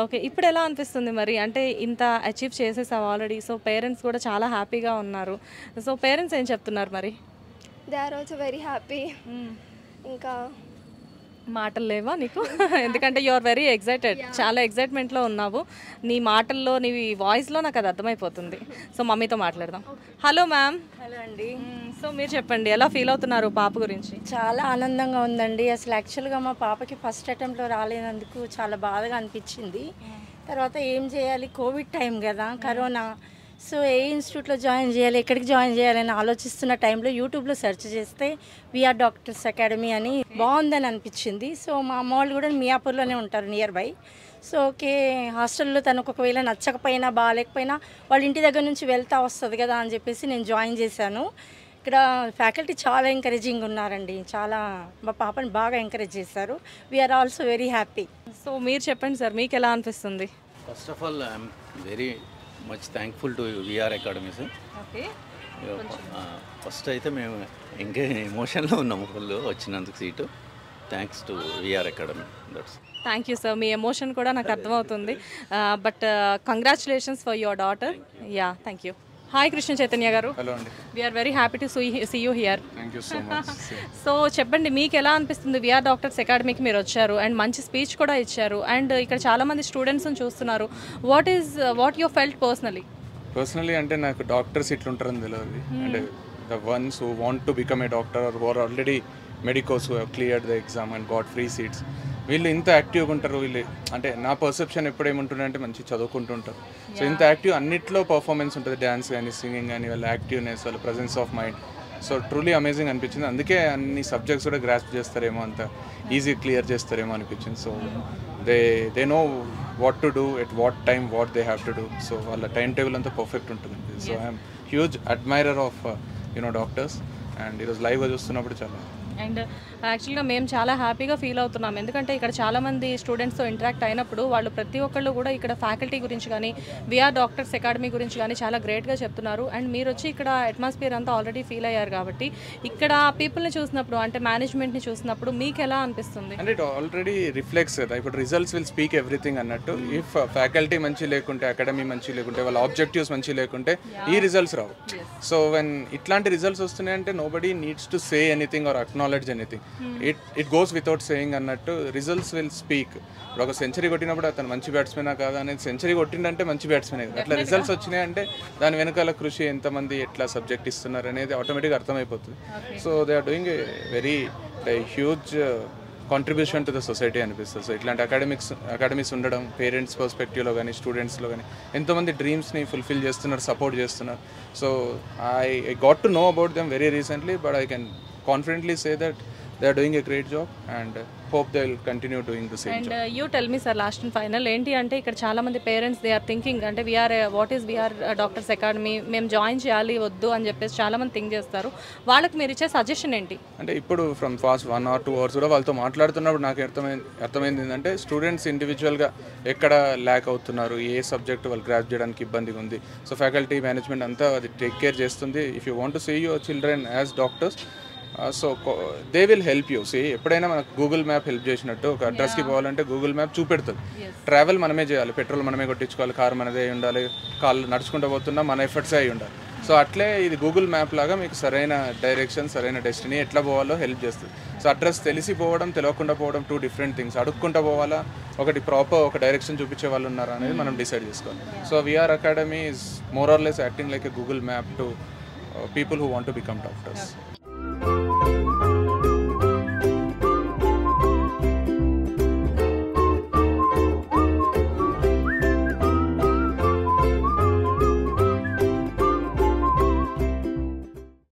ఓకే, ఇప్పుడు ఎలా అనిపిస్తుంది మరి? అంటే ఇంత అచీవ్ చేసేసావు ఆల్రెడీ, సో పేరెంట్స్ కూడా చాలా హ్యాపీగా ఉన్నారు. సో పేరెంట్స్ ఏం చెప్తున్నారు మరి? They are also very happy. ఇంకా మాటలు లేవా నీకు? ఎందుకంటే యు ఆర్ వెరీ ఎక్సైటెడ్, చాలా ఎక్సైట్మెంట్లో ఉన్నావు. నీ మాటల్లో, నీ వాయిస్లో నాకు అది అర్థమైపోతుంది. సో మమ్మీతో మాట్లాడదాం. Hello ma'am. హలో అండి. సో మీరు చెప్పండి, ఎలా ఫీల్ అవుతున్నారు పాప గురించి? చాలా ఆనందంగా ఉందండి. అసలు యాక్చువల్గా మా పాపకి ఫస్ట్ అటెంప్ట్లో రాలేనందుకు చాలా బాధగా అనిపించింది. తర్వాత ఏం చేయాలి, కోవిడ్ టైం కదా, కరోనా. సో ఏ ఇన్స్టిట్యూట్లో జాయిన్ చేయాలి, ఎక్కడికి జాయిన్ చేయాలని ఆలోచిస్తున్న టైంలో యూట్యూబ్లో సెర్చ్ చేస్తే విఆర్ డాక్టర్స్ అకాడమీ అని బాగుందని అనిపించింది. సో మా అమ్మ వాళ్ళు కూడా మియాపూర్లోనే ఉంటారు, నియర్ బై. సో ఓకే, హాస్టల్లో తనకు ఒకవేళ నచ్చకపోయినా బాగాలేకపోయినా వాళ్ళ ఇంటి దగ్గర నుంచి వెళ్తా వస్తుంది కదా అని చెప్పేసి నేను జాయిన్ చేశాను. ఇక్కడ ఫ్యాకల్టీ చాలా ఎంకరేజింగ్ ఉన్నారండి, చాలా మా పాపని బాగా ఎంకరేజ్ చేశారు. We are also very happy. So మీరు చెప్పండి సార్, మీకు ఎలా అనిపిస్తుంది? First of all I'm very much thankful to VR academy sir. Okay, first అయితే మేము ఇంకా ఎమోషన్లో ఉన్నాము ఫుల్ వచ్చినందుకు seat. Thanks to VR academy. That's. Thank you sir, మీ ఎమోషన్ కూడా నాకు అర్థమవుతుంది. But congratulations for your daughter. Yeah, thank you. Hi Krishna Chaitanya garu. Hello అండి. We are very happy to see you here. Thank you so much. So చెప్పండి, మీకు ఎలా అనిపిస్తుంది? VR doctors అకాడమీకి మీరు వచ్చారు అండ్ మంచి స్పీచ్ కూడా ఇచ్చారు అండ్ ఇక్కడ చాలామంది స్టూడెంట్స్ని చూస్తున్నారు. వాట్ యూ ఫెల్ట్ పర్సనలీ అంటే నాకు డాక్టర్స్ ఇట్లుంటారని తెలియదు. అంటే the ones who want to become a doctor or who are already medicos who have cleared the exam and got free seats, వీళ్ళు ఇంత యాక్టివ్గా ఉంటారు. వీళ్ళు అంటే నా పర్సెప్షన్ ఎప్పుడేముంటుందంటే మంచి చదువుకుంటుంటారు. సో ఇంత యాక్టివ్ అన్నిట్లో పర్ఫార్మెన్స్ ఉంటుంది, డ్యాన్స్ కానీ సింగింగ్ కానీ, వాళ్ళ యాక్టివ్నెస్, వాళ్ళ presence of mind. So truly amazing అనిపించింది. అందుకే అన్ని సబ్జెక్ట్స్ కూడా గ్రాస్ప్ చేస్తారేమో, అంత ఈజీ క్లియర్ చేస్తారేమో అనిపించింది. So they know what to do at what time, what they have to do. So వాళ్ళ టైం టేబుల్ అంతా పర్ఫెక్ట్ ఉంటుంది. So I'm huge admirer of doctors and ఈరోజు లైవ్గా చూస్తున్నప్పుడు చాలా. అండ్ యాక్చువల్గా మేము చాలా హ్యాపీగా ఫీల్ అవుతున్నాం, ఎందుకంటే ఇక్కడ చాలామంది స్టూడెంట్స్తో ఇంటరాక్ట్ అయినప్పుడు వాళ్ళు ప్రతి ఒక్కళ్ళు కూడా ఇక్కడ ఫ్యాకల్టీ గురించి కానీ విఆర్ డాక్టర్స్ అకాడమీ గురించి కానీ చాలా గ్రేట్గా చెప్తున్నారు. అండ్ మీరు వచ్చి ఇక్కడ అట్మాస్ఫియర్ అంతా ఆల్రెడీ ఫీల్ అయ్యారు కాబట్టి ఇక్కడ పీపుల్ని చూసినప్పుడు, అంటే మేనేజ్మెంట్ని చూసినప్పుడు మీకు ఎలా అనిపిస్తుంది? అంటే ఇట్ ఆల్రెడీ రిఫ్లెక్ట్స్ కదా, ఇప్పుడు రిజల్ట్స్ విల్ స్పీక్ ఎవ్రీథింగ్ అన్నట్టు. ఇఫ్ ఫ్యాకల్టీ మంచి లేకుంటే, అకాడమీ మంచి లేకుంటే, వాళ్ళ ఆబ్జెక్టివ్స్ మంచి లేకుంటే ఈ రిజల్ట్స్ రావు. సో వెన్ ఇట్లాంటి రిజల్ట్స్ వస్తున్నాయంటే nobody needs to say anything or acknowledge anything. It goes without saying అన్నట్టు రిజల్ట్స్ విల్ స్పీక్. ఇప్పుడు ఒక సెంచరీ కొట్టినప్పుడు అతను మంచి బ్యాట్స్మెనా కాదా అనేది, సెంచరీ కొట్టిందంటే మంచి బ్యాట్స్మెనే కదా. అట్లా రిజల్ట్స్ వచ్చినాయంటే దాని వెనకాల కృషి, ఎంతమంది ఎట్లా సబ్జెక్ట్ ఇస్తున్నారు అనేది ఆటోమేటిక్గా అర్థమైపోతుంది. So they are doing a very huge contribution to the society అనిపిస్తుంది. సో ఇట్లాంటి అకాడమీస్ ఉండడం పేరెంట్స్ పర్స్పెక్టివ్లో కానీ స్టూడెంట్స్లో కానీ ఎంతోమంది డ్రీమ్స్ని ఫుల్ఫిల్ చేస్తున్నారు, సపోర్ట్ చేస్తున్నారు. So I got to know about them very recently, but I can confidently say that they are doing a great job and hope they will continue doing the same and job. You tell me sir last and final ఏంటి అంటే ఇక్కడ చాలా మంది parents they are thinking అంటే we are doctors academy మేము join చేయాలి వద్దు అని చెప్పేసి చాలా మంది థింక్ చేస్తారు. వాళ్ళకి మీరు ఇచ్చే సజెషన్ ఏంటి? అంటే ఇప్పుడు ఫ్రమ్ ఫాస్ట్ 1 or 2 hours కూడా వాళ్ళతో మాట్లాడుతున్నప్పుడు నాకు అర్థమైంది ఏంటంటే స్టూడెంట్స్ ఇండివిజువల్గా ఎక్కడ ల్యాక్ అవుతున్నారు, ఏ సబ్జెక్ట్ వాళ్ళు గ్రాప్ చేయడానికి ఇబ్బందిగా ఉంది. సో ఫ్యాకల్టీ మేనేజ్మెంట్ అంతా అది టేక్ కేర్ చేస్తుంది. If you want to see your children as doctors so they will help you. See ఎప్పుడైనా మనకు గూగుల్ మ్యాప్ హెల్ప్ చేసినట్టు ఒక అడ్రస్కి పోవాలంటే గూగుల్ మ్యాప్ చూపెడుతుంది. ట్రావెల్ మనమే చేయాలి, పెట్రోల్ మనమే కొట్టించుకోవాలి, కారు మనదే అయి ఉండాలి, కాళ్ళు నడుచుకుంటూ పోతున్నా మన ఎఫర్ట్సే అయి ఉండాలి. సో అట్లే ఇది గూగుల్ మ్యాప్ లాగా మీకు సరైన డైరెక్షన్, సరైన డెస్టినీ ఎట్లా పోవాలో హెల్ప్ చేస్తుంది. సో అడ్రస్ తెలిసి పోవడం, తెలియకుండా పోవడం 2 different థింగ్స్. అడుక్కుంటూ పోవాలా, ఒకటి ప్రాపర్ ఒక డైరెక్షన్ చూపించే వాళ్ళు ఉన్నారా అనేది మనం డిసైడ్ చేసుకోవాలి. So VR academy is more or less acting like a Google map to people who want to become doctors.